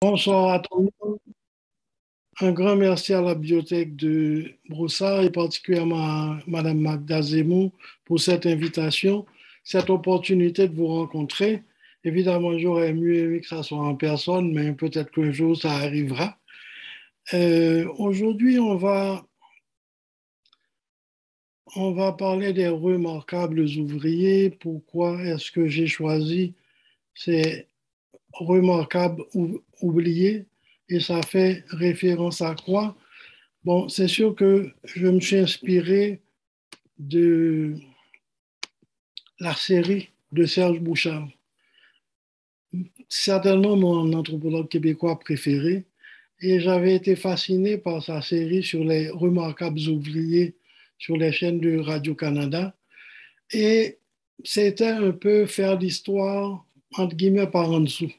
Bonsoir à tout le monde. Un grand merci à la bibliothèque de Broussard et particulièrement à Madame Magda Zemmour pour cette invitation, cette opportunité de vous rencontrer. Évidemment, j'aurais mieux aimé que ça soit en personne, mais peut-être qu'un jour ça arrivera. Aujourd'hui, on va parler des remarquables ouvriers. Pourquoi est-ce que j'ai choisi ces remarquables oubliés? Et ça fait référence à quoi? Bon, c'est sûr que je me suis inspiré de la série de Serge Bouchard, certainement mon anthropologue québécois préféré, et j'avais été fasciné par sa série sur les remarquables ouvriers sur les chaînes de Radio-Canada. Et c'était un peu faire l'histoire, entre guillemets, par en dessous.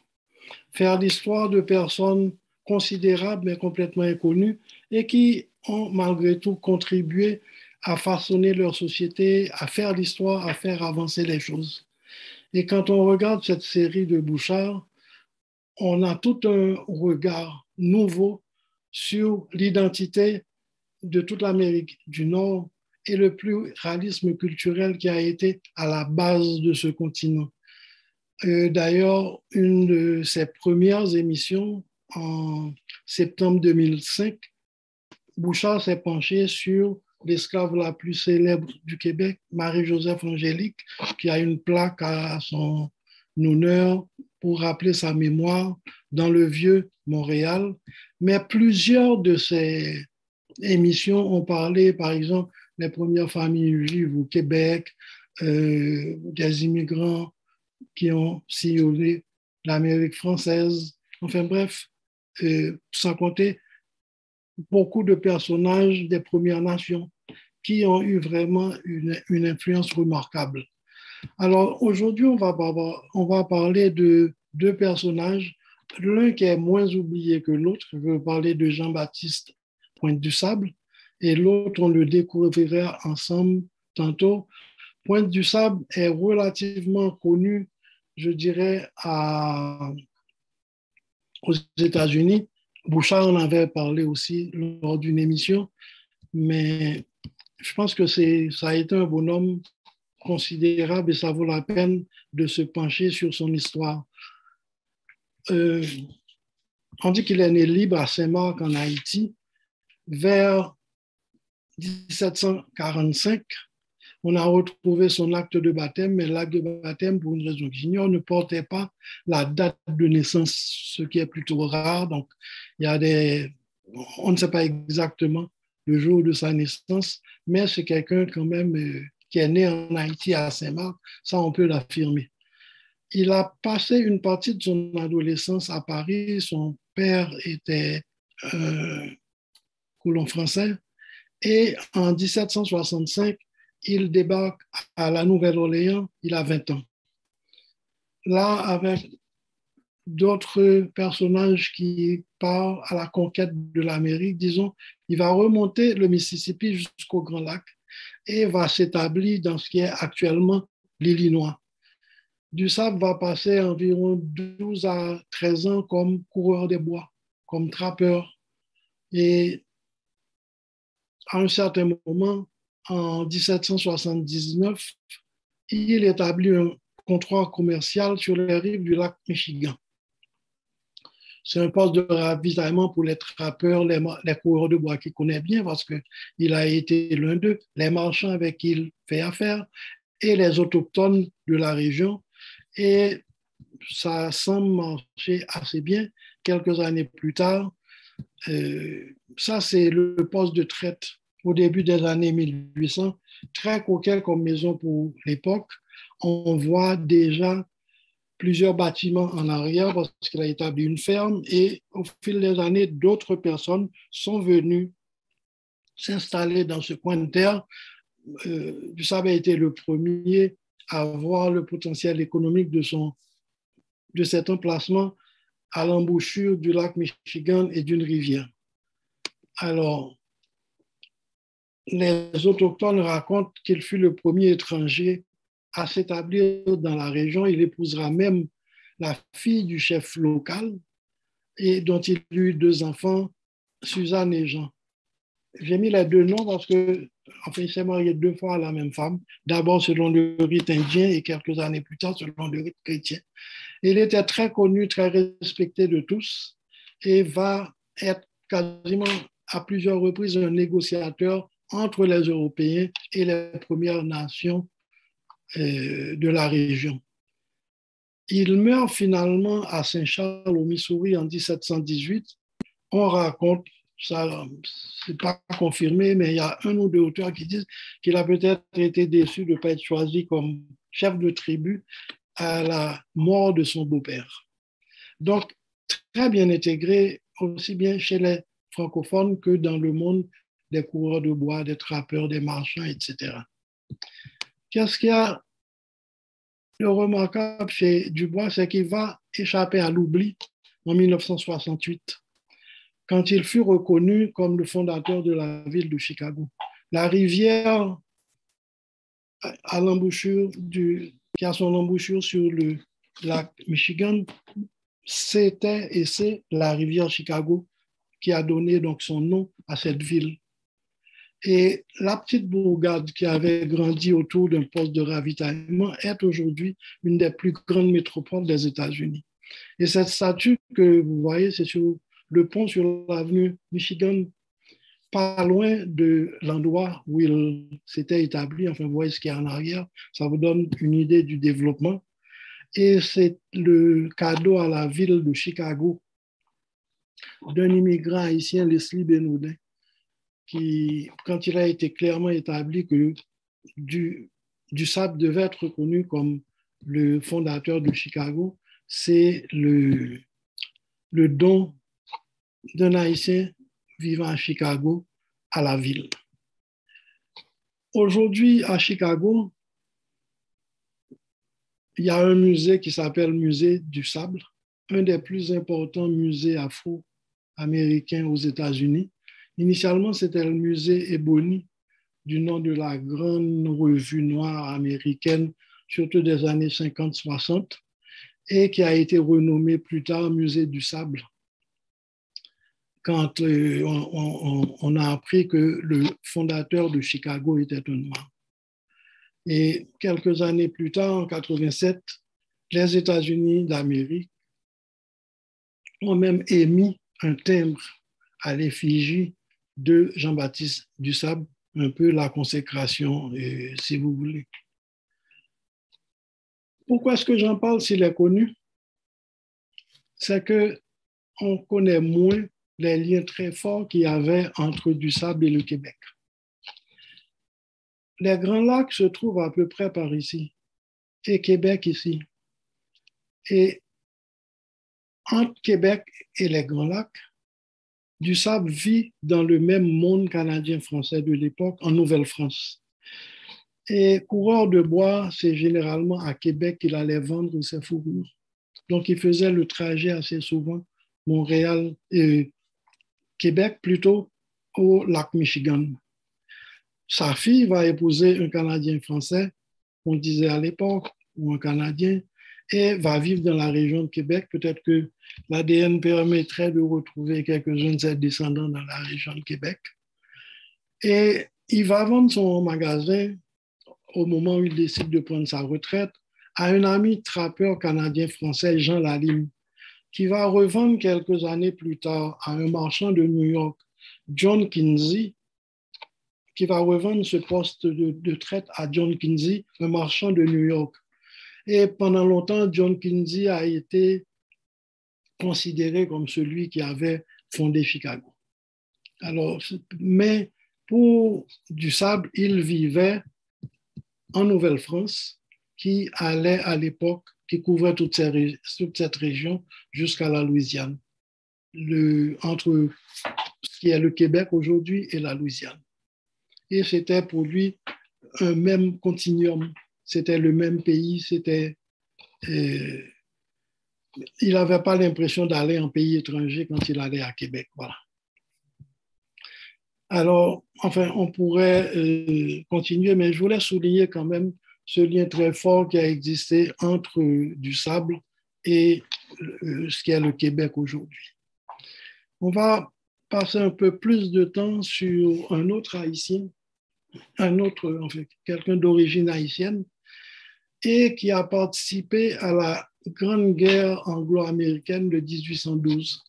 Faire l'histoire de personnes considérables mais complètement inconnues et qui ont malgré tout contribué à façonner leur société, à faire l'histoire, à faire avancer les choses. Et quand on regarde cette série de Bouchard, on a tout un regard nouveau sur l'identité de toute l'Amérique du Nord et le pluralisme culturel qui a été à la base de ce continent. D'ailleurs, une de ses premières émissions, en septembre 2005, Bouchard s'est penché sur l'esclave la plus célèbre du Québec, Marie-Joseph Angélique, qui a une plaque à son honneur pour rappeler sa mémoire dans le vieux Montréal. Mais plusieurs de ces émissions ont parlé, par exemple, des premières familles juives au Québec, des immigrants qui ont sillonné l'Amérique française. Enfin bref, sans compter beaucoup de personnages des Premières Nations qui ont eu vraiment une influence remarquable. Alors aujourd'hui, on va parler de deux personnages, l'un qui est moins oublié que l'autre. Je veux parler de Jean-Baptiste Pointe-du-Sable et l'autre, on le découvrira ensemble tantôt. Pointe-du-Sable est relativement connu, je dirais, aux États-Unis. Bouchard en avait parlé aussi lors d'une émission, mais je pense que ça a été un bonhomme considérable et ça vaut la peine de se pencher sur son histoire. On dit qu'il est né libre à Saint-Marc en Haïti vers 1745. On a retrouvé son acte de baptême, mais l'acte de baptême, pour une raison que j'ignore, ne portait pas la date de naissance, ce qui est plutôt rare. Donc, on ne sait pas exactement le jour de sa naissance, mais c'est quelqu'un quand même qui est né en Haïti à Saint-Marc, ça on peut l'affirmer. Il a passé une partie de son adolescence à Paris. Son père était colon français et en 1765, il débarque à la Nouvelle-Orléans, il a 20 ans. Là, avec d'autres personnages qui partent à la conquête de l'Amérique, disons, il va remonter le Mississippi jusqu'au Grand Lac et va s'établir dans ce qui est actuellement l'Illinois. Du-Sable va passer environ 12 à 13 ans comme coureur des bois, comme trappeur. Et à un certain moment, en 1779, il établit un comptoir commercial sur les rives du lac Michigan. C'est un poste de ravitaillement pour les trappeurs, les coureurs de bois qu'il connaît bien parce qu'il a été l'un d'eux, les marchands avec qui il fait affaire et les autochtones de la région. Et ça semble marcher assez bien. Quelques années plus tard, ça c'est le poste de traite au début des années 1800, très coquet comme maison pour l'époque. On voit déjà plusieurs bâtiments en arrière parce qu'il a établi une ferme et au fil des années, d'autres personnes sont venues s'installer dans ce coin de terre. Du-Sable a été le premier à voir le potentiel économique de cet emplacement à l'embouchure du lac Michigan et d'une rivière. Alors, les autochtones racontent qu'il fut le premier étranger à s'établir dans la région. Il épousera même la fille du chef local. et dont il eut 2 enfants, Suzanne et Jean. J'ai mis les 2 noms parce que, enfin, il s'est marié 2 fois à la même femme, d'abord selon le rite indien et quelques années plus tard selon le rite chrétien. Il était très connu, très respecté de tous et va être quasiment à plusieurs reprises un négociateur entre les Européens et les Premières Nations de la région. Il meurt finalement à Saint-Charles, au Missouri, en 1718. On raconte, ça c'est pas confirmé, mais il y a 1 ou 2 auteurs qui disent qu'il a peut-être été déçu de ne pas être choisi comme chef de tribu à la mort de son beau-père. Donc, très bien intégré, aussi bien chez les francophones que dans le monde des coureurs de bois, des trappeurs, des marchands, etc. Qu'est-ce qu'il y a de remarquable chez Dubois, c'est qu'il va échapper à l'oubli en 1968, quand il fut reconnu comme le fondateur de la ville de Chicago. La rivière à l'embouchure qui a son embouchure sur le lac Michigan, c'était et c'est la rivière Chicago qui a donné donc son nom à cette ville. Et la petite bourgade qui avait grandi autour d'un poste de ravitaillement est aujourd'hui une des plus grandes métropoles des États-Unis. Et cette statue que vous voyez, c'est sur le pont sur l'avenue Michigan, pas loin de l'endroit où il s'était établi. Enfin, vous voyez ce qu'il y a en arrière. Ça vous donne une idée du développement. Et c'est le cadeau à la ville de Chicago d'un immigrant haïtien, Leslie Benoudin, qui, quand il a été clairement établi que Dussab devait être reconnu comme le fondateur de Chicago, c'est le don d'un Haïtien vivant à Chicago à la ville. Aujourd'hui, à Chicago, il y a un musée qui s'appelle Musée du Sable, un des plus importants musées afro-américains aux États-Unis. Initialement, c'était le musée Ebony, du nom de la grande revue noire américaine, surtout des années 50-60, et qui a été renommé plus tard Musée du Sable, quand on a appris que le fondateur de Chicago était un noir. Et quelques années plus tard, en 87, les États-Unis d'Amérique ont même émis un timbre à l'effigie de Jean-Baptiste Dussab, un peu la consécration, si vous voulez. Pourquoi est-ce que j'en parle s'il est connu? C'est qu'on connaît moins les liens très forts qu'il y avait entre Dussab et le Québec. Les Grands Lacs se trouvent à peu près par ici, et Québec ici. Et entre Québec et les Grands Lacs, Dussab vit dans le même monde canadien-français de l'époque, en Nouvelle-France. Et coureur de bois, c'est généralement à Québec qu'il allait vendre ses fourrures. Donc, il faisait le trajet assez souvent, Montréal et Québec plutôt, au lac Michigan. Sa fille va épouser un Canadien français, on disait à l'époque, ou un Canadien, et va vivre dans la région de Québec. Peut-être que l'ADN permettrait de retrouver quelques-uns de ses descendants dans la région de Québec. Et il va vendre son magasin au moment où il décide de prendre sa retraite à un ami trappeur canadien-français, Jean Lalime, qui va revendre quelques années plus tard à un marchand de New York, John Kinsey, qui va revendre ce poste de traite à John Kinsey, un marchand de New York. Et pendant longtemps, John Kinsey a été considéré comme celui qui avait fondé Chicago. Alors, mais pour Dussab, il vivait en Nouvelle-France, qui allait à l'époque, qui couvrait toute cette région jusqu'à la Louisiane, entre ce qui est le Québec aujourd'hui et la Louisiane. Et c'était pour lui un même continuum, c'était le même pays, il n'avait pas l'impression d'aller en pays étranger quand il allait à Québec. Voilà. Alors, enfin, on pourrait continuer, mais je voulais souligner quand même ce lien très fort qui a existé entre Dussab et ce qui est le Québec aujourd'hui. On va passer un peu plus de temps sur un autre haïtien, en fait, quelqu'un d'origine haïtienne, et qui a participé à la Grande Guerre anglo-américaine de 1812.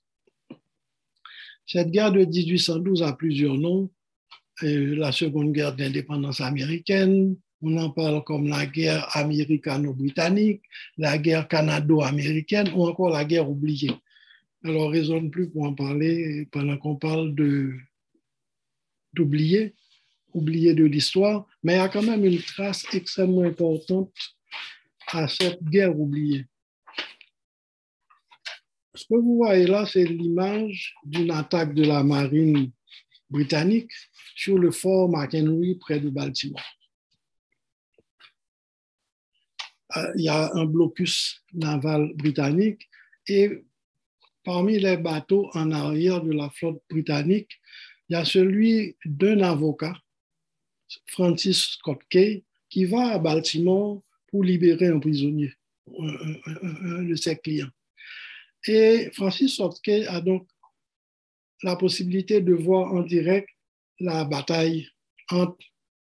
Cette guerre de 1812 a plusieurs noms. La Seconde Guerre d'indépendance américaine, on en parle comme la guerre américano-britannique, la guerre canado-américaine ou encore la guerre oubliée. Alors, raisonne plus pour en parler pendant qu'on parle d'oublier, oublier de l'histoire, mais il y a quand même une trace extrêmement importante à cette guerre oubliée. Ce que vous voyez là, c'est l'image d'une attaque de la marine britannique sur le fort McHenry près de Baltimore. Il y a un blocus naval britannique et parmi les bateaux en arrière de la flotte britannique, il y a celui d'un avocat, Francis Scott Key, qui va à Baltimore pour libérer un prisonnier, un de ses clients. Et Francis Scott Key a donc la possibilité de voir en direct la bataille entre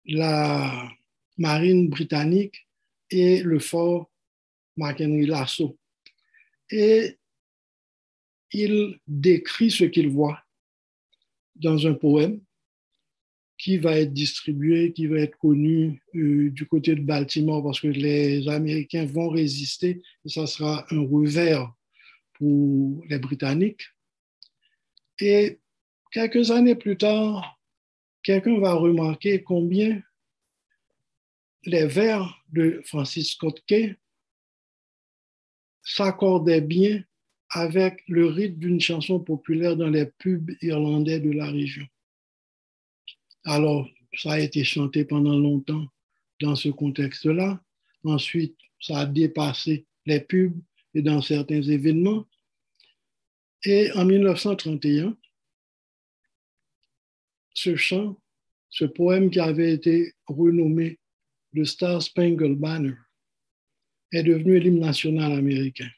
la marine britannique et le fort McHenry l'assaut. Et il décrit ce qu'il voit dans un poème qui va être distribué, qui va être connu du côté de Baltimore parce que les Américains vont résister et ça sera un revers pour les Britanniques. Et quelques années plus tard, quelqu'un va remarquer combien les vers de Francis Scott Key s'accordaient bien avec le rythme d'une chanson populaire dans les pubs irlandais de la région. Alors, ça a été chanté pendant longtemps dans ce contexte-là. Ensuite, ça a dépassé les pubs et dans certains événements. Et en 1931, ce chant, ce poème qui avait été renommé le Star Spangled Banner, est devenu l'hymne national américain.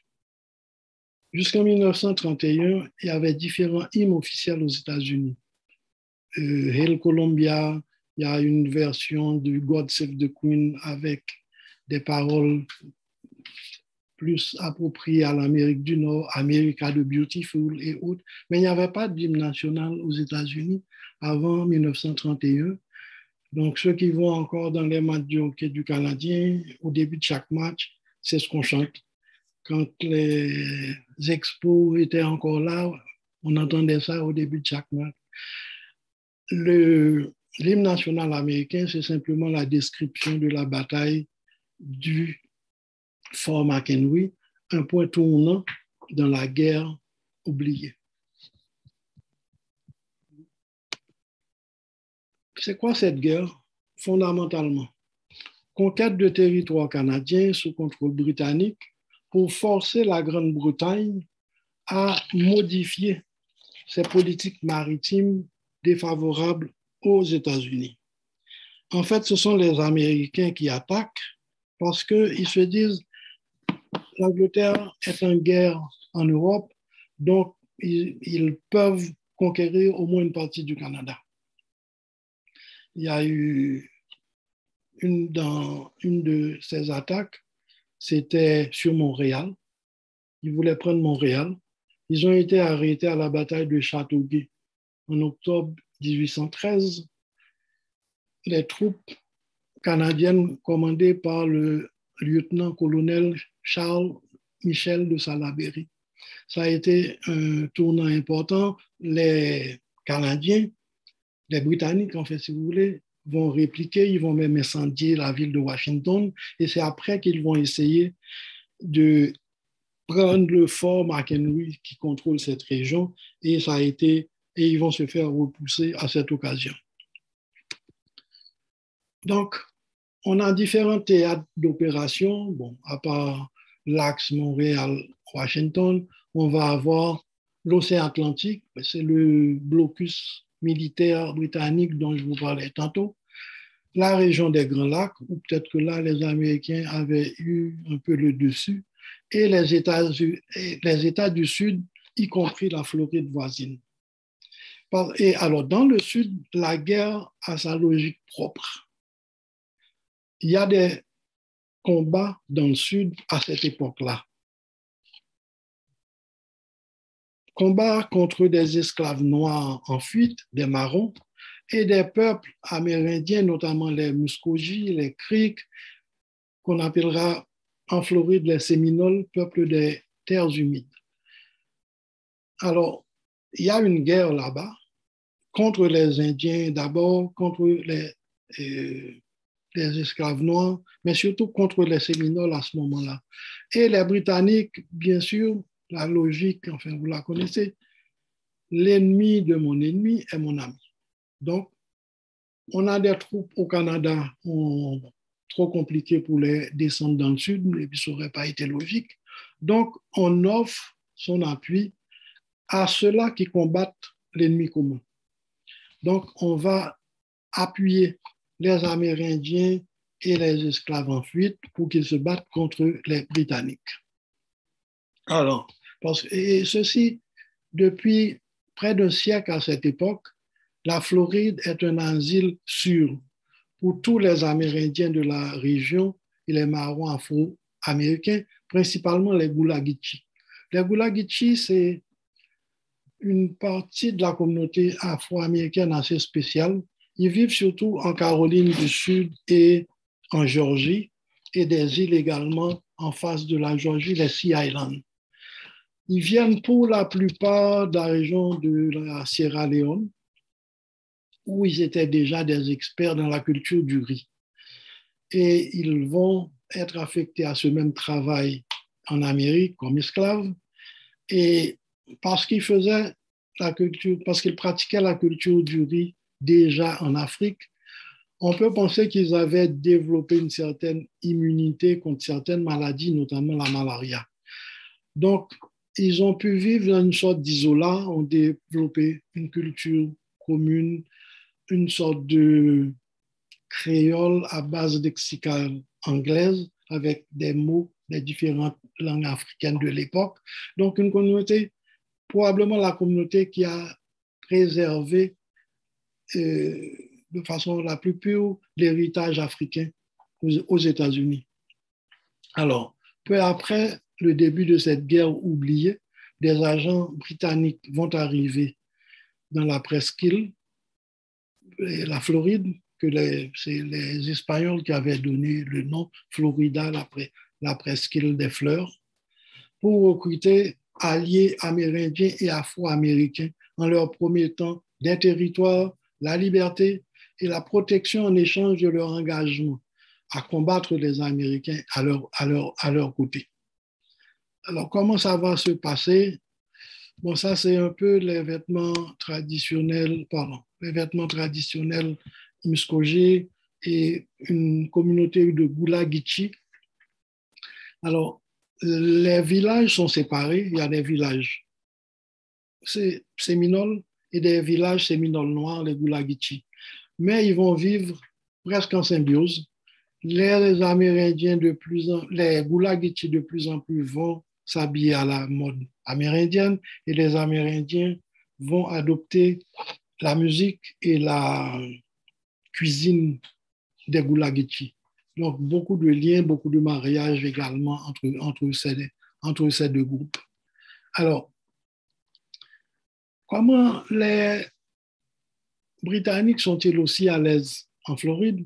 Jusqu'en 1931, il y avait différents hymnes officiels aux États-Unis. Hail Columbia, il y a une version du God Save the Queen avec des paroles plus appropriées à l'Amérique du Nord, America the Beautiful et autres. Mais il n'y avait pas d'hymne national aux États-Unis avant 1931. Donc, ceux qui vont encore dans les matchs du hockey du Canadien, au début de chaque match, c'est ce qu'on chante. Quand les Expos étaient encore là, on entendait ça au début de chaque match. L'hymne national américain, c'est simplement la description de la bataille du Fort McHenry, un point tournant dans la guerre oubliée. C'est quoi cette guerre? Fondamentalement, conquête de territoires canadiens sous contrôle britannique pour forcer la Grande-Bretagne à modifier ses politiques maritimes défavorables aux États-Unis. En fait, ce sont les Américains qui attaquent parce qu'ils se disent l'Angleterre est en guerre en Europe, donc ils peuvent conquérir au moins une partie du Canada. Il y a eu une de ces attaques, c'était sur Montréal. Ils voulaient prendre Montréal. Ils ont été arrêtés à la bataille de Châteauguay en octobre 1813. Les troupes canadiennes commandées par le lieutenant-colonel Charles Michel de Salaberry. Ça a été un tournant important. Les Canadiens, les Britanniques, en fait, si vous voulez, vont répliquer, ils vont même incendier la ville de Washington, et c'est après qu'ils vont essayer de prendre le fort McHenry qui contrôle cette région, et ils vont se faire repousser à cette occasion. Donc, on a différents théâtres d'opération. Bon, à part l'axe Montréal-Washington, on va avoir l'océan Atlantique, c'est le blocus militaire britannique dont je vous parlais tantôt, la région des Grands Lacs, où peut-être que là, les Américains avaient eu un peu le dessus, et les États du Sud, y compris la Floride voisine. Et alors, dans le Sud, la guerre a sa logique propre. Il y a des combats dans le Sud à cette époque-là. Combats contre des esclaves noirs en fuite, des marrons, et des peuples amérindiens, notamment les Muskogee, les Creeks, qu'on appellera en Floride les Séminoles, peuple des terres humides. Alors, il y a une guerre là-bas contre les Indiens d'abord, contre les esclaves noirs, mais surtout contre les Séminoles à ce moment-là. Et les Britanniques, bien sûr, la logique, enfin, vous la connaissez, l'ennemi de mon ennemi est mon ami. Donc, on a des troupes au Canada trop compliquées pour les descendre dans le sud, et puis ça n'aurait pas été logique. Donc, on offre son appui à ceux-là qui combattent l'ennemi commun. Donc, on va appuyer les Amérindiens et les esclaves en fuite pour qu'ils se battent contre les Britanniques. Alors, et ceci, depuis près d'un siècle à cette époque, la Floride est un asile sûr pour tous les Amérindiens de la région et les marrons afro-américains, principalement les Gullah-Geechee. Les Gullah-Geechee, c'est une partie de la communauté afro-américaine assez spéciale. Ils vivent surtout en Caroline du Sud et en Géorgie, et des îles également en face de la Géorgie, les Sea Islands. Ils viennent pour la plupart de la région de la Sierra Leone, où ils étaient déjà des experts dans la culture du riz. Et ils vont être affectés à ce même travail en Amérique comme esclaves. Et parce qu'ils faisaient la culture, parce qu'ils pratiquaient la culture du riz déjà en Afrique, on peut penser qu'ils avaient développé une certaine immunité contre certaines maladies, notamment la malaria. Donc, ils ont pu vivre dans une sorte d'isolat, ont développé une culture commune, une sorte de créole à base lexicale anglaise avec des mots des différentes langues africaines de l'époque. Donc, une communauté, probablement la communauté qui a préservé de façon la plus pure l'héritage africain aux États-Unis. Alors, peu après le début de cette guerre oubliée, des agents britanniques vont arriver dans la presqu'île, la Floride, c'est les Espagnols qui avaient donné le nom Florida, la presqu'île des fleurs, pour recruter alliés amérindiens et afro-américains en leur promettant des territoires, la liberté et la protection en échange de leur engagement à combattre les Américains à leur côté. Alors, comment ça va se passer? Bon, ça, c'est un peu les vêtements traditionnels Muskogee et une communauté de Gullah-Geechee. Alors, les villages sont séparés. Il y a des villages séminoles et des villages séminoles noirs, les Gullah-Geechee. Mais ils vont vivre presque en symbiose. Les Amérindiens les Gullah-Geechee de plus en plus vont s'habiller à la mode amérindienne et les Amérindiens vont adopter la musique et la cuisine des Gullah-Geechee. Donc, beaucoup de liens, beaucoup de mariages également entre ces deux groupes. Alors, comment les Britanniques sont-ils aussi à l'aise en Floride?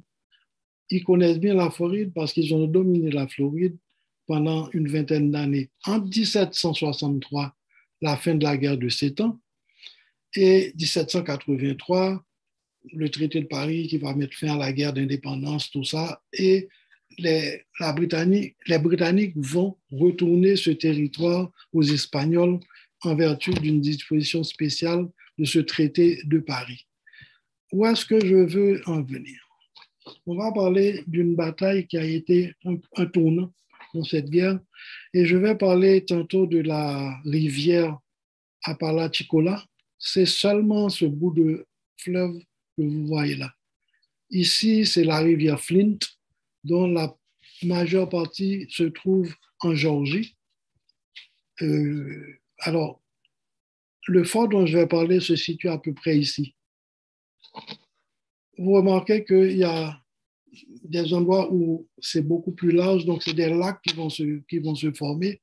Ils connaissent bien la Floride parce qu'ils ont dominé la Floride pendant une vingtaine d'années. En 1763, la fin de la guerre de 7 ans, et 1783, le traité de Paris qui va mettre fin à la guerre d'indépendance, tout ça, et les Britanniques vont retourner ce territoire aux Espagnols en vertu d'une disposition spéciale de ce traité de Paris. Où est-ce que je veux en venir? On va parler d'une bataille qui a été un tournant dans cette guerre, et je vais parler tantôt de la rivière Apalachicola. C'est seulement ce bout de fleuve que vous voyez là. Ici, c'est la rivière Flint, dont la majeure partie se trouve en Géorgie. Alors, le fort dont je vais parler se situe à peu près ici. Vous remarquez qu'il y a des endroits où c'est beaucoup plus large, donc c'est des lacs qui vont se former.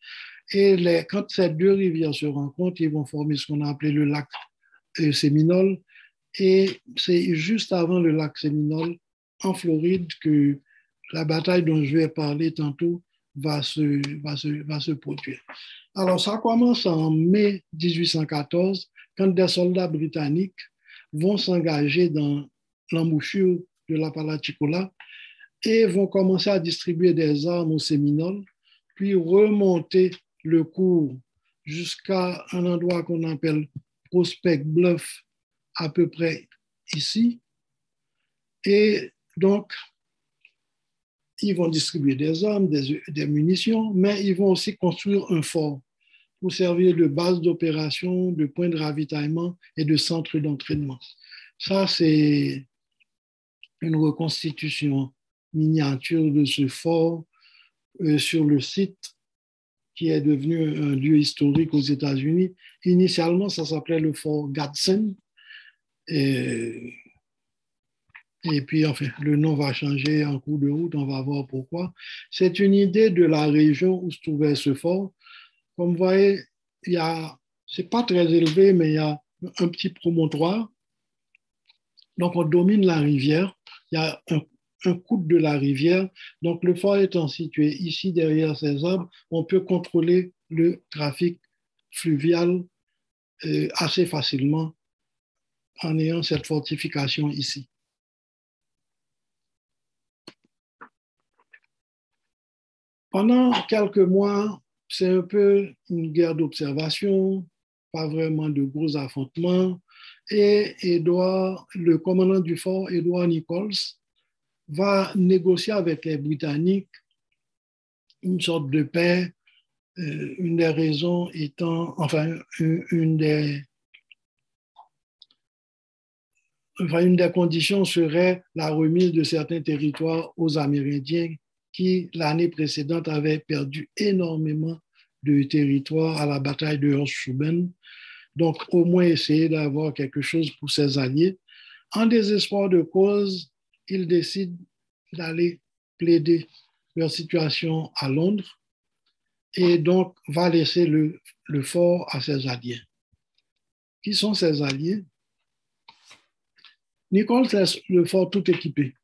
Et quand ces deux rivières se rencontrent, ils vont former ce qu'on a appelé le lac Séminole. Et c'est juste avant le lac Séminole, en Floride, que la bataille dont je vais parler tantôt va se produire. Alors, ça commence en mai 1814, quand des soldats britanniques vont s'engager dans l'embouchure de l'Apalachicola et vont commencer à distribuer des armes aux Séminoles, puis remonter le cours jusqu'à un endroit qu'on appelle Prospect Bluff, à peu près ici. Et donc, ils vont distribuer des armes, des munitions, mais ils vont aussi construire un fort pour servir de base d'opération, de point de ravitaillement et de centre d'entraînement. Ça, c'est une reconstitution miniature de ce fort sur le site qui est devenu un lieu historique aux États-Unis. Initialement, ça s'appelait le fort Gadsden. Et puis, enfin, le nom va changer en cours de route, on va voir pourquoi. C'est une idée de la région où se trouvait ce fort. Comme vous voyez, c'est pas très élevé, mais il y a un petit promontoire. Donc, on domine la rivière. Il y a un coude de la rivière. Donc, le fort étant situé ici derrière ces arbres, on peut contrôler le trafic fluvial assez facilement en ayant cette fortification ici. Pendant quelques mois, c'est un peu une guerre d'observation, pas vraiment de gros affrontements. Et le commandant du fort, Edward Nichols, va négocier avec les Britanniques une sorte de paix, une des raisons étant, enfin, une des conditions serait la remise de certains territoires aux Amérindiens qui, l'année précédente, avaient perdu énormément de territoires à la bataille de Hochschuben. Donc, au moins essayer d'avoir quelque chose pour ses alliés. En désespoir de cause, ils décident d'aller plaider leur situation à Londres et donc va laisser le fort à ses alliés. Qui sont ses alliés? Nichols laisse le fort tout équipé.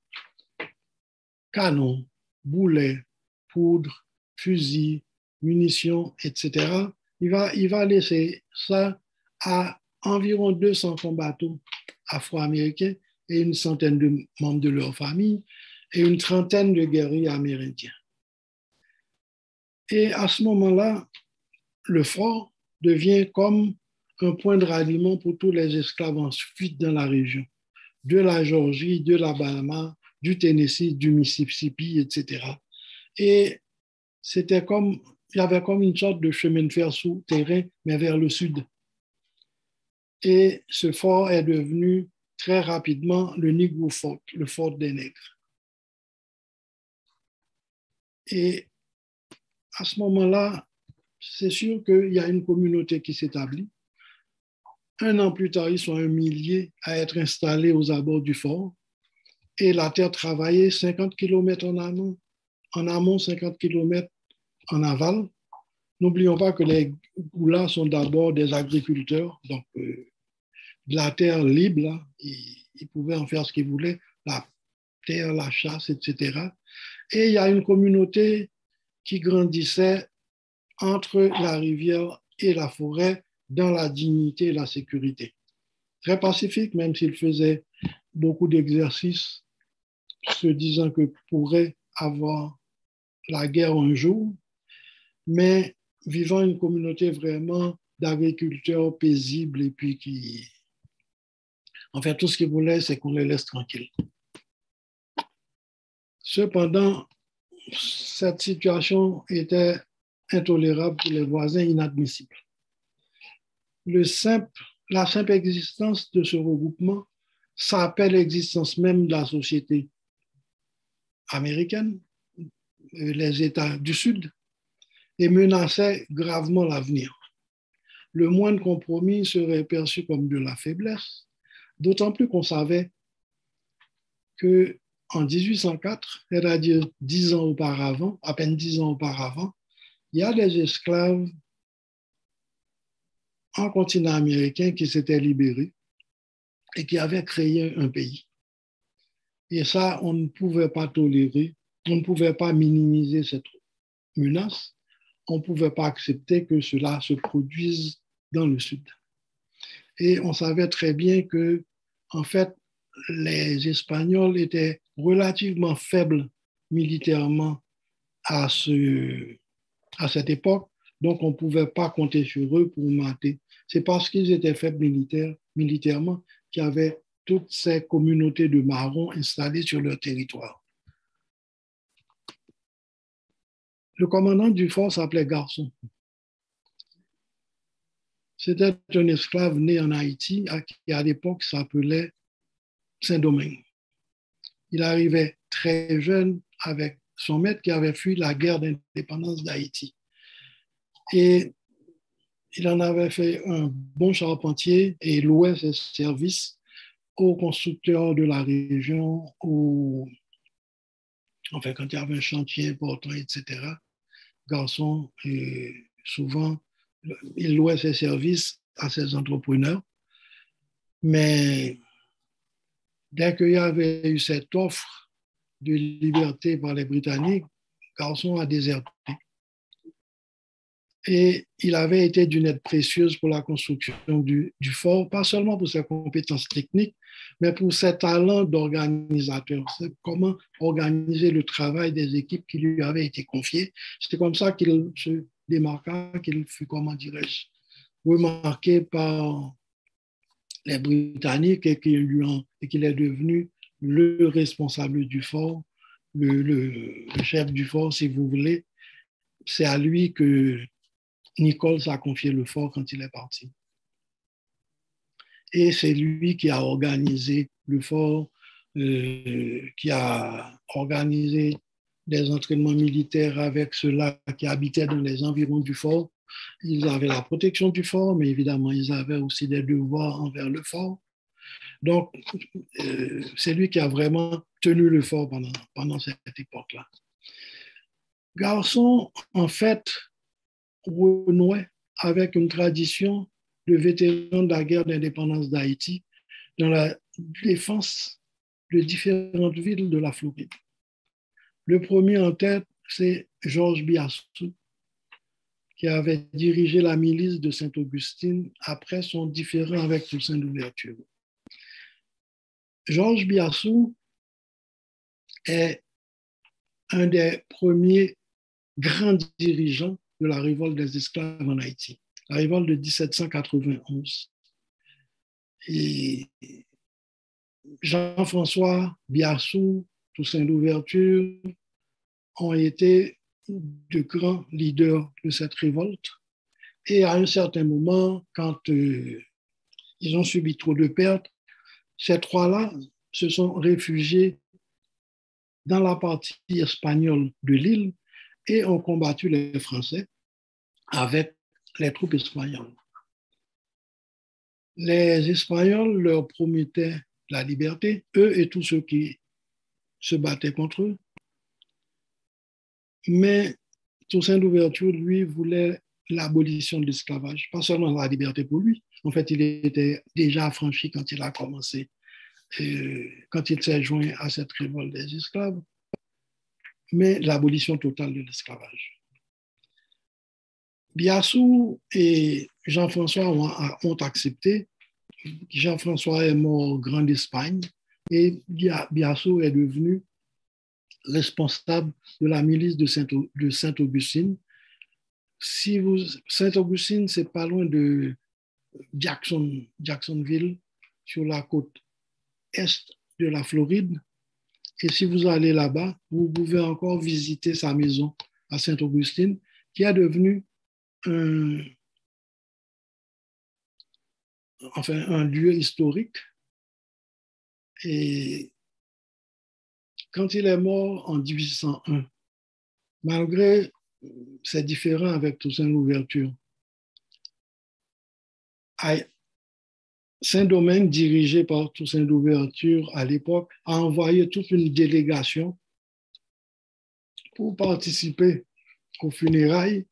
Canons, boulets, poudre, fusils, munitions, etc. Il va laisser ça à environ 200 combattants afro-américains et une centaine de membres de leur famille et une trentaine de guerriers amérindiens. Et à ce moment-là, le fort devient comme un point de ralliement pour tous les esclaves en fuite dans la région, de la Géorgie, de l'Alabama, du Tennessee, du Mississippi, etc. Et c'était comme, il y avait comme une sorte de chemin de fer souterrain, mais vers le sud. Et ce fort est devenu très rapidement le Negro Fort, le fort des nègres. Et à ce moment-là, c'est sûr qu'il y a une communauté qui s'établit. Un an plus tard, ils sont 1 millier à être installés aux abords du fort. Et la terre travaillée, 50 km en amont 50 km en aval. N'oublions pas que les Goulas sont d'abord des agriculteurs, donc de la terre libre, là, ils pouvaient en faire ce qu'ils voulaient, la terre, la chasse, etc. Et il y a une communauté qui grandissait entre la rivière et la forêt dans la dignité et la sécurité. Très pacifique, même s'il faisait beaucoup d'exercices, se disant que pourrait avoir la guerre un jour, mais vivant une communauté vraiment d'agriculteurs paisibles et puis qui, en fait, tout ce qu'ils voulaient, c'est qu'on les laisse tranquilles. Cependant, cette situation était intolérable pour les voisins, inadmissible. La simple existence de ce regroupement s'appelle l'existence même de la société américaine, les États du Sud, et menaçait gravement l'avenir. le moindre compromis serait perçu comme de la faiblesse, d'autant plus qu'on savait qu'en 1804, c'est-à-dire 10 ans auparavant, à peine 10 ans auparavant, il y a des esclaves en continent américain qui s'étaient libérés et qui avaient créé un pays. Et ça, on ne pouvait pas tolérer, on ne pouvait pas minimiser cette menace, on ne pouvait pas accepter que cela se produise dans le Sud. Et on savait très bien que, en fait, les Espagnols étaient relativement faibles militairement à cette époque, donc on ne pouvait pas compter sur eux pour mater. C'est parce qu'ils étaient faibles militairement qu'il y avait toutes ces communautés de marrons installées sur leur territoire. Le commandant du fort s'appelait Garçon. C'était un esclave né en Haïti qui, à l'époque, s'appelait Saint-Domingue. Il arrivait très jeune avec son maître qui avait fui la guerre d'indépendance d'Haïti. Et il en avait fait un bon charpentier et louait ses services aux constructeurs de la région, enfin, quand il y avait un chantier important, etc. Garçon, souvent, il louait ses services à ces entrepreneurs. Mais dès qu'il y avait eu cette offre de liberté par les Britanniques, Garçon a déserté. Et il avait été d'une aide précieuse pour la construction du fort, pas seulement pour ses compétences techniques, mais pour ses talents d'organisateur. C'est comment organiser le travail des équipes qui lui avaient été confiées. C'est comme ça qu'il se démarqua, qu'il fut, comment dirais-je, remarqué par les Britanniques et qu'il est devenu le responsable du fort, le chef du fort, si vous voulez. C'est à lui que Nichols a confié le fort quand il est parti. Et c'est lui qui a organisé le fort, qui a organisé des entraînements militaires avec ceux-là qui habitaient dans les environs du fort. Ils avaient la protection du fort, mais évidemment, ils avaient aussi des devoirs envers le fort. Donc, c'est lui qui a vraiment tenu le fort pendant cette époque-là. Garçon, en fait, renouait avec une tradition de vétérans de la guerre d'indépendance d'Haïti dans la défense de différentes villes de la Floride. Le premier en tête, c'est Georges Biassou, qui avait dirigé la milice de Saint-Augustine après son différend avec Toussaint Louverture. Georges Biassou est un des premiers grands dirigeants de la révolte des esclaves en Haïti, la révolte de 1791. Et Jean-François Biassou, Toussaint Louverture ont été de grands leaders de cette révolte. Et à un certain moment, quand ils ont subi trop de pertes, ces trois-là se sont réfugiés dans la partie espagnole de l'île et ont combattu les Français avec les troupes espagnoles. Les Espagnols leur promettaient la liberté, eux et tous ceux qui se battaient contre eux. Mais Toussaint Louverture, lui, voulait l'abolition de l'esclavage, pas seulement la liberté pour lui. En fait, il était déjà affranchi quand il a commencé, quand il s'est joint à cette révolte des esclaves, mais l'abolition totale de l'esclavage. Biassou et Jean-François ont accepté. Jean-François est mort au Grand d'Espagne et Biassou est devenu responsable de la milice de Saint-Augustine. Saint-Augustine, c'est pas loin de Jacksonville, sur la côte est de la Floride. Et si vous allez là-bas, vous pouvez encore visiter sa maison à Saint-Augustine, qui est devenue un lieu historique. Et quand il est mort en 1801, malgré ses différends avec Toussaint Louverture, Saint-Domingue, dirigé par Toussaint Louverture à l'époque, a envoyé toute une délégation pour participer aux funérailles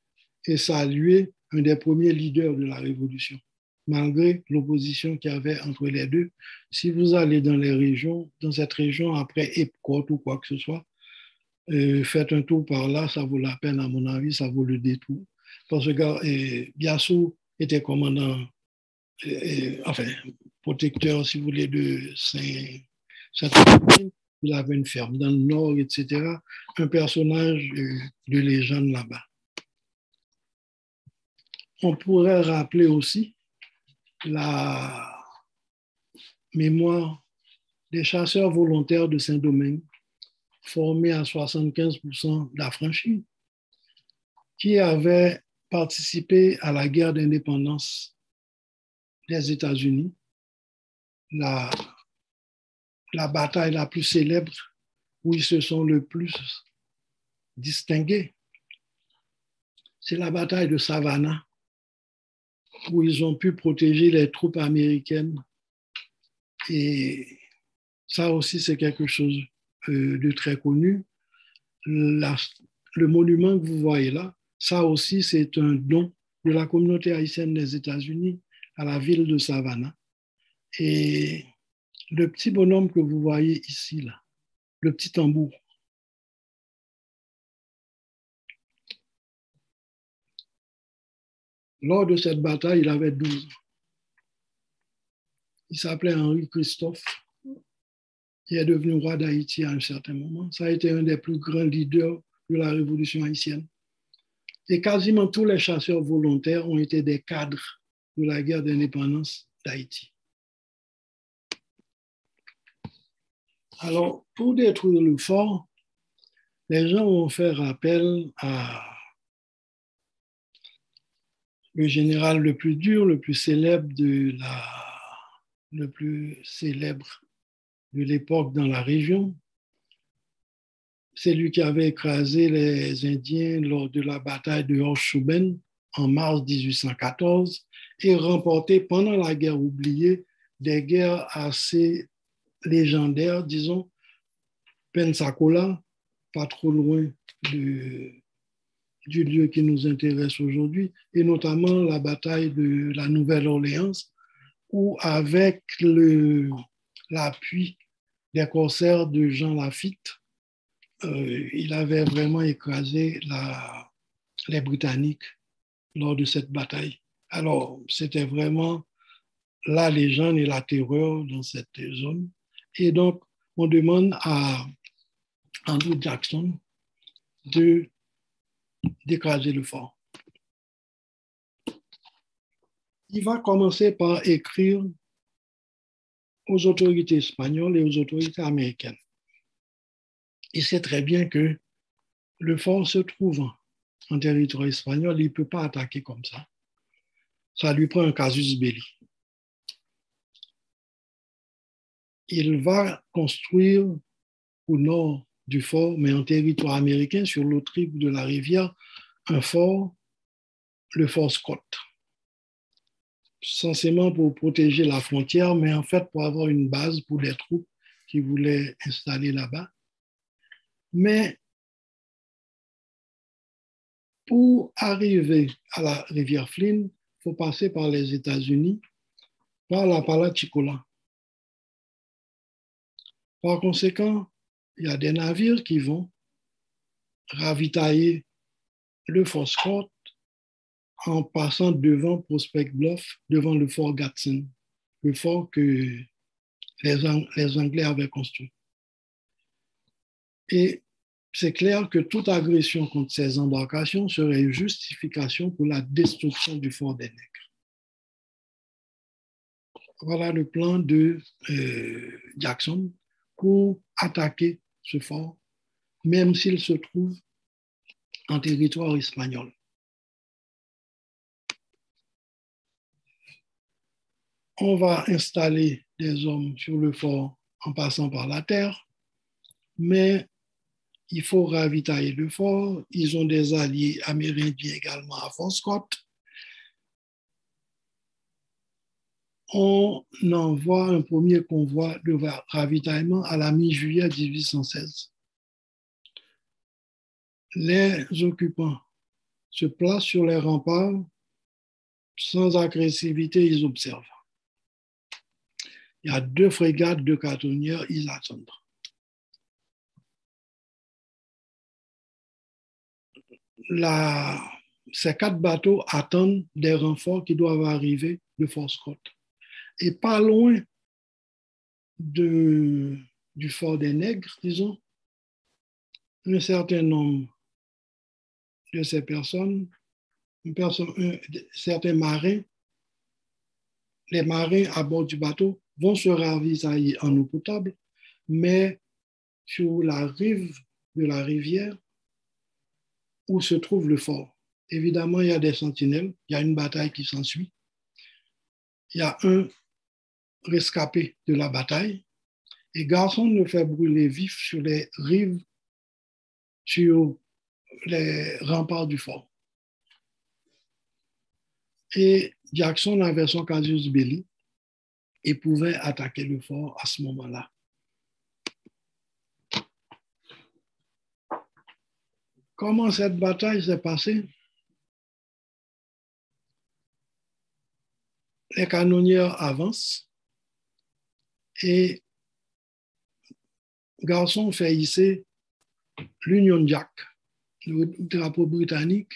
et saluer un des premiers leaders de la Révolution, malgré l'opposition qu'il y avait entre les deux. Si vous allez dans les régions, dans cette région, après Epcot ou quoi que ce soit, faites un tour par là, ça vaut la peine, à mon avis, ça vaut le détour. Parce que Biassou était commandant, enfin, protecteur, si vous voulez, de Saint-Domingue. Il avait une ferme dans le nord, etc. Un personnage de légende là-bas. On pourrait rappeler aussi la mémoire des chasseurs volontaires de Saint-Domingue, formés à 75% d'affranchis, qui avaient participé à la guerre d'indépendance des États-Unis, la bataille la plus célèbre où ils se sont le plus distingués. C'est la bataille de Savannah, où ils ont pu protéger les troupes américaines. Et ça aussi, c'est quelque chose de très connu. Le monument que vous voyez là, ça aussi, c'est un don de la communauté haïtienne des États-Unis à la ville de Savannah. Et le petit bonhomme que vous voyez ici, là, le petit tambour, lors de cette bataille, il avait 12 ans. Il s'appelait Henri Christophe. Il est devenu roi d'Haïti à un certain moment. Ça a été un des plus grands leaders de la révolution haïtienne. Et quasiment tous les chasseurs volontaires ont été des cadres de la guerre d'indépendance d'Haïti. Alors, pour détruire le fort, les gens ont fait appel à le général le plus dur, le plus célèbre de l'époque dans la région. C'est lui qui avait écrasé les Indiens lors de la bataille de Hochschuben en mars 1814 et remporté pendant la guerre oubliée des guerres assez légendaires, disons, Pensacola, pas trop loin du lieu qui nous intéresse aujourd'hui, et notamment la bataille de la Nouvelle-Orléans, où avec l'appui des corsaires de Jean Lafitte, il avait vraiment écrasé les Britanniques lors de cette bataille. Alors, c'était vraiment la légende et la terreur dans cette zone. Et donc, on demande à Andrew Jackson d'écraser le fort. Il va commencer par écrire aux autorités espagnoles et aux autorités américaines. Il sait très bien que le fort se trouvant en territoire espagnol, il ne peut pas attaquer comme ça. Ça lui prend un casus belli. Il va construire au nord du fort, mais en territoire américain, sur l'autre rive de la rivière, un fort, le fort Scott. Censément pour protéger la frontière, mais en fait pour avoir une base pour les troupes qui voulaient installer là-bas. Mais pour arriver à la rivière Flint, il faut passer par les États-Unis, par l'Apalachicola. Par conséquent, il y a des navires qui vont ravitailler le fort Scott en passant devant Prospect Bluff, devant le fort Gadsden, le fort que les Anglais avaient construit. Et c'est clair que toute agression contre ces embarcations serait une justification pour la destruction du fort des Nègres. Voilà le plan de Jackson pour attaquer ce fort, même s'il se trouve en territoire espagnol. On va installer des hommes sur le fort en passant par la terre, mais il faut ravitailler le fort. Ils ont des alliés amérindiens également à Fort Scott. on envoie un premier convoi de ravitaillement à la mi-juillet 1816. Les occupants se placent sur les remparts sans agressivité, ils observent. Il y a 2 frégates, 2 canonnières, ils attendent. Ces 4 bateaux attendent des renforts qui doivent arriver de Fort Scott. Et pas loin du fort des Nègres, disons, un certain nombre de ces personnes, certains marins, les marins à bord du bateau vont se ravitailler en eau potable, mais sur la rive de la rivière où se trouve le fort. Évidemment, il y a des sentinelles, il y a une bataille qui s'ensuit. Il y a un rescapé de la bataille et Garçon le fait brûler vif sur les rives, sur les remparts du fort. Et Jackson avait son casus belli et pouvait attaquer le fort à ce moment-là. Comment cette bataille s'est passée? Les canonnières avancent et Garçon fait hisser l'Union Jack, le drapeau britannique,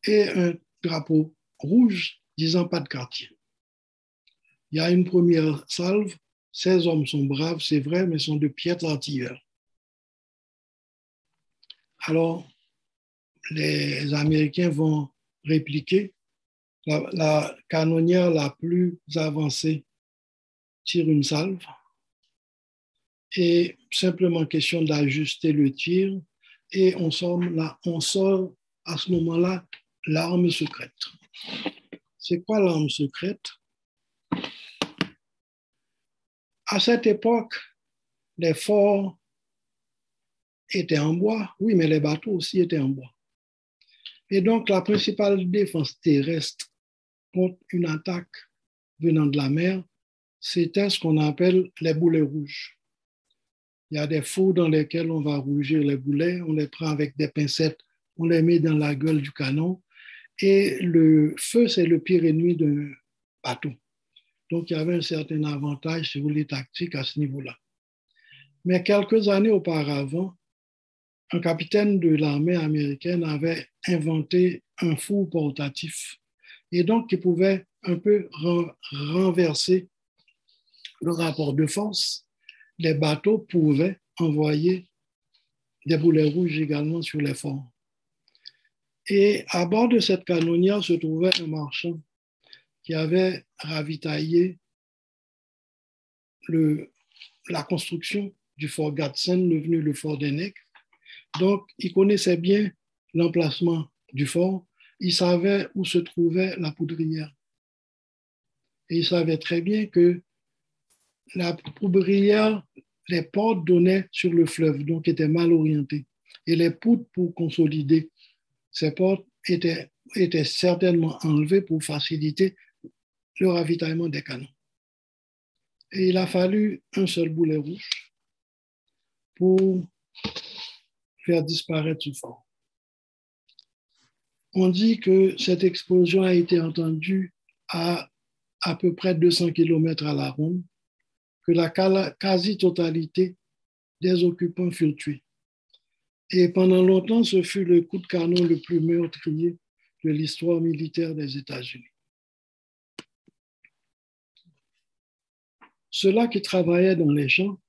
et un drapeau rouge disant pas de quartier. Il y a une première salve. Ces hommes sont braves, c'est vrai, mais sont de piètres artilleurs. Alors, les Américains vont répliquer. La canonnière la plus avancée tire une salve et simplement question d'ajuster le tir et on sort à ce moment-là l'arme secrète. C'est quoi l'arme secrète? À cette époque, les forts étaient en bois, oui, mais les bateaux aussi étaient en bois. Et donc, la principale défense terrestre contre une attaque venant de la mer, c'était ce qu'on appelle les boulets rouges. Il y a des fours dans lesquels on va rougir les boulets, on les prend avec des pincettes, on les met dans la gueule du canon. Et le feu, c'est le pire ennemi d'un bateau. Donc, il y avait un certain avantage sur les tactiques à ce niveau-là. Mais quelques années auparavant, un capitaine de l'armée américaine avait inventé un four portatif et donc qui pouvait un peu renverser le rapport de force. Les bateaux pouvaient envoyer des boulets rouges également sur les forts. Et à bord de cette canonnière se trouvait un marchand qui avait ravitaillé la construction du fort Gadsden, devenu le fort des Nègres. Donc, il connaissait bien l'emplacement du fort. Il savait où se trouvait la poudrière. Et il savait très bien que la poudrière, les portes donnaient sur le fleuve, donc étaient mal orientées. Et les poutres pour consolider ces portes étaient certainement enlevées pour faciliter le ravitaillement des canons. Et il a fallu un seul boulet rouge pour faire disparaître ce fort. On dit que cette explosion a été entendue à peu près 200 km à la ronde, que la quasi-totalité des occupants furent tués. Et pendant longtemps, ce fut le coup de canon le plus meurtrier de l'histoire militaire des États-Unis. Ceux-là qui travaillaient dans les champs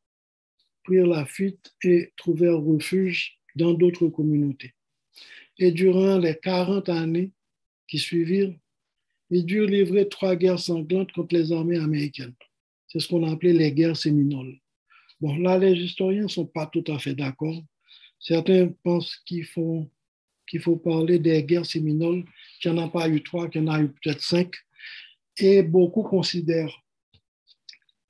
prirent la fuite et trouvèrent refuge dans d'autres communautés. Et durant les 40 années qui suivirent, ils durent livrer 3 guerres sanglantes contre les armées américaines. C'est ce qu'on appelait les guerres séminoles. Bon, là, les historiens ne sont pas tout à fait d'accord. Certains pensent qu'il faut parler des guerres séminoles, qu'il n'y en a pas eu 3, qu'il y en a eu peut-être 5. Et beaucoup considèrent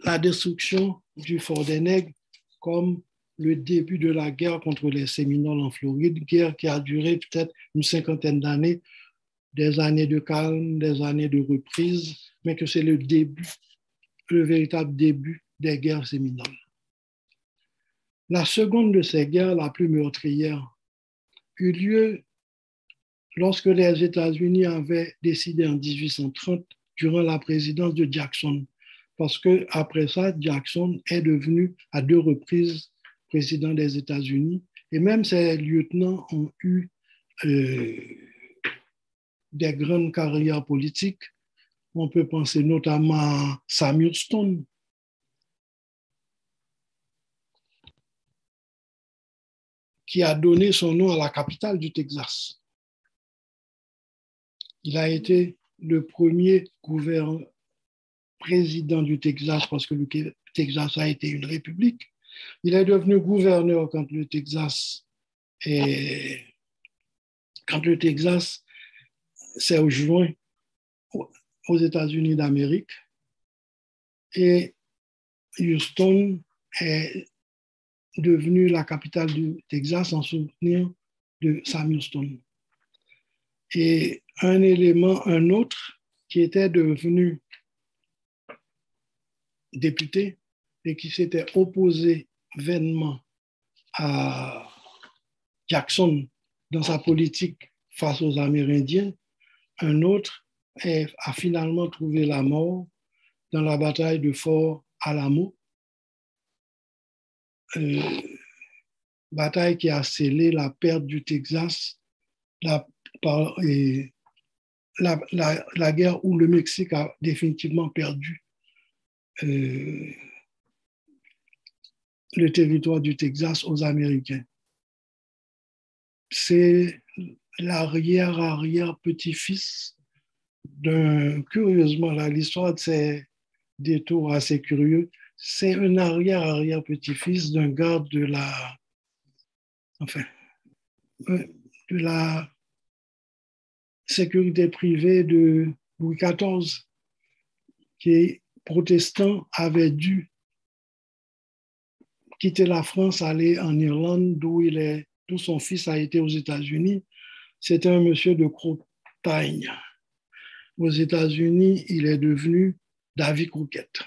la destruction du fort des Nègres comme le début de la guerre contre les Séminoles en Floride, guerre qui a duré peut-être une 50aine d'années, des années de calme, des années de reprise, mais que c'est le début le véritable début des guerres séminales. La seconde de ces guerres, la plus meurtrière, eut lieu lorsque les États-Unis avaient décidé en 1830, durant la présidence de Jackson, parce qu'après ça, Jackson est devenu à 2 reprises président des États-Unis, et même ses lieutenants ont eu des grandes carrières politiques. On peut penser notamment à Sam Houston, qui a donné son nom à la capitale du Texas. Il a été le premier président du Texas parce que le Texas a été une république. Il est devenu gouverneur quand le Texas s'est rejoint aux États-Unis d'Amérique. Et Houston est devenu la capitale du Texas en souvenir de Sam Houston. Et un autre qui était devenu député et qui s'était opposé vainement à Jackson dans sa politique face aux Amérindiens, un autre a finalement trouvé la mort dans la bataille de Fort Alamo, bataille qui a scellé la perte du Texas, la guerre où le Mexique a définitivement perdu le territoire du Texas aux Américains. C'est l'arrière-petit-fils curieusement, là, l'histoire de ces détours assez curieux, c'est un arrière-petit-fils d'un garde de la sécurité privée de Louis XIV, qui, protestant, avait dû quitter la France, aller en Irlande, d'où son fils a été aux États-Unis. C'était un monsieur de Crotaigne. Aux États-Unis, il est devenu Davy Crockett,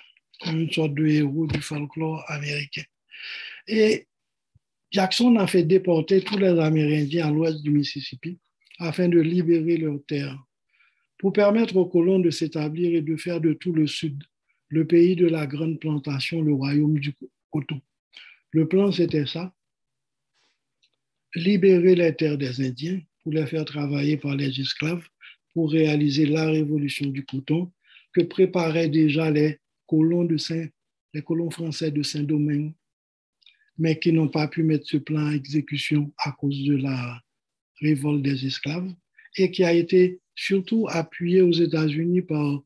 une sorte de héros du folklore américain. Et Jackson a fait déporter tous les Amérindiens à l'ouest du Mississippi afin de libérer leurs terres, pour permettre aux colons de s'établir et de faire de tout le sud le pays de la grande plantation, le royaume du coton. Le plan, c'était ça: libérer les terres des Indiens pour les faire travailler par les esclaves pour réaliser la révolution du coton que préparaient déjà les colons français de Saint-Domingue, mais qui n'ont pas pu mettre ce plan à exécution à cause de la révolte des esclaves, et qui a été surtout appuyé aux États-Unis par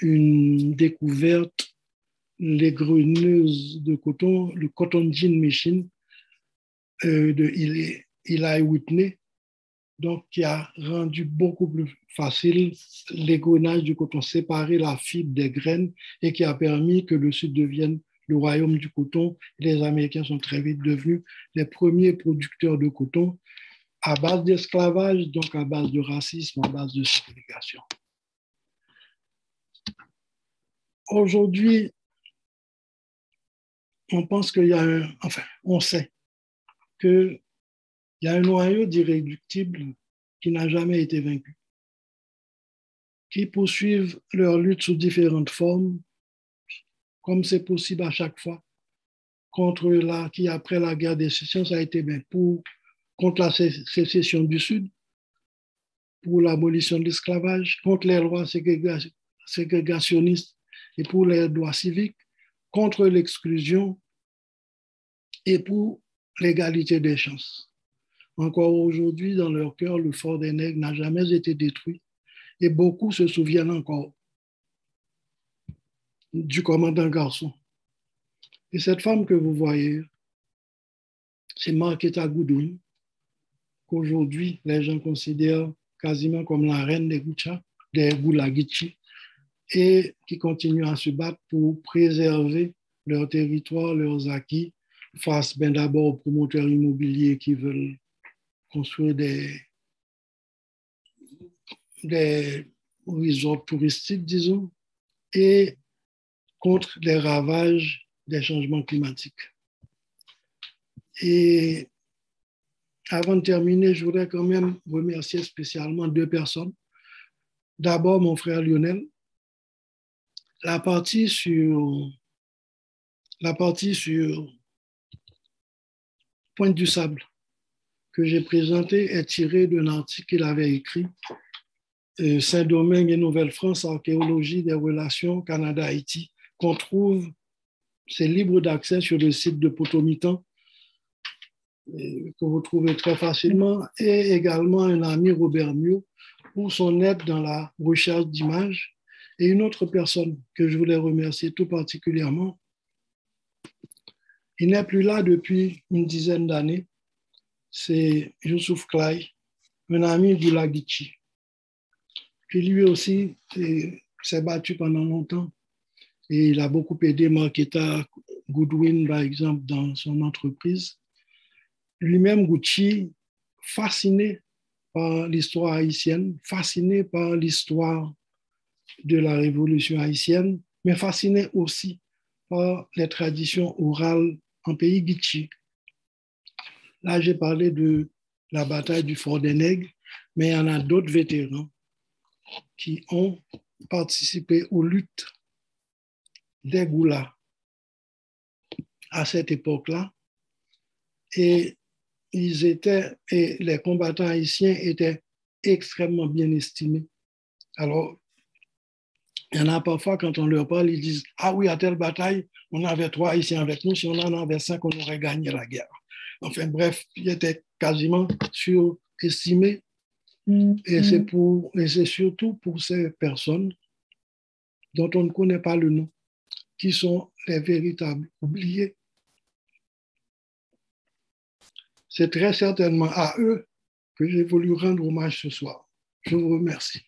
une découverte, les greneuses de coton, le Cotton Gin Machine de Eli Whitney, donc qui a rendu beaucoup plus facile l'égrenage du coton, séparer la fibre des graines, et qui a permis que le Sud devienne le royaume du coton. Les Américains sont très vite devenus les premiers producteurs de coton à base d'esclavage, donc à base de racisme, à base de ségrégation. Aujourd'hui, on pense qu'il y a on sait qu'il y a un noyau d'irréductibles qui n'a jamais été vaincu, qui poursuivent leur lutte sous différentes formes, comme c'est possible à chaque fois, qui après la guerre des sécessions, ça a été contre la sécession du Sud, pour l'abolition de l'esclavage, contre les lois ségrégationnistes et pour les droits civiques, contre l'exclusion et pour l'égalité des chances. Encore aujourd'hui, dans leur cœur, le fort des Nègres n'a jamais été détruit, et beaucoup se souviennent encore du commandant Garçon. Et cette femme que vous voyez, c'est Marquetta Goodwin, qu'aujourd'hui les gens considèrent quasiment comme la reine des Gulagichi, et qui continue à se battre pour préserver leur territoire, leurs acquis, face d'abord aux promoteurs immobiliers qui veulent construire des resorts touristiques, disons, et contre les ravages des changements climatiques. Et avant de terminer, je voudrais quand même remercier spécialement 2 personnes. D'abord, mon frère Lionel. La partie sur Pointe du Sable que j'ai présentée est tirée d'un article qu'il avait écrit, Saint-Domingue et Nouvelle-France, archéologie des relations Canada-Haïti, qu'on trouve, c'est libre d'accès sur le site de Potomitan, que vous trouvez très facilement, et également un ami, Robert Mio, pour son aide dans la recherche d'images, et une autre personne que je voulais remercier tout particulièrement. Il n'est plus là depuis une dizaine d'années, c'est Youssouf Clay, un ami d'Oulagichi, qui lui aussi s'est battu pendant longtemps, et il a beaucoup aidé Marketa Goodwin, par exemple, dans son entreprise. Lui-même, Gucci, fasciné par l'histoire haïtienne, fasciné par l'histoire de la révolution haïtienne, mais fasciné aussi par les traditions orales en pays Guichi. Là, j'ai parlé de la bataille du Fort des Nègres, mais il y en a d'autres vétérans qui ont participé aux luttes des Goulas à cette époque-là. Et les combattants haïtiens étaient extrêmement bien estimés. Alors, il y en a parfois, quand on leur parle, ils disent « Ah oui, à telle bataille, on avait 3 Haïtiens avec nous. Si on en avait 5, on aurait gagné la guerre. » Enfin bref, ils étaient quasiment surestimés. Et c'est surtout pour ces personnes dont on ne connaît pas le nom, qui sont les véritables oubliés. C'est très certainement à eux que j'ai voulu rendre hommage ce soir. Je vous remercie.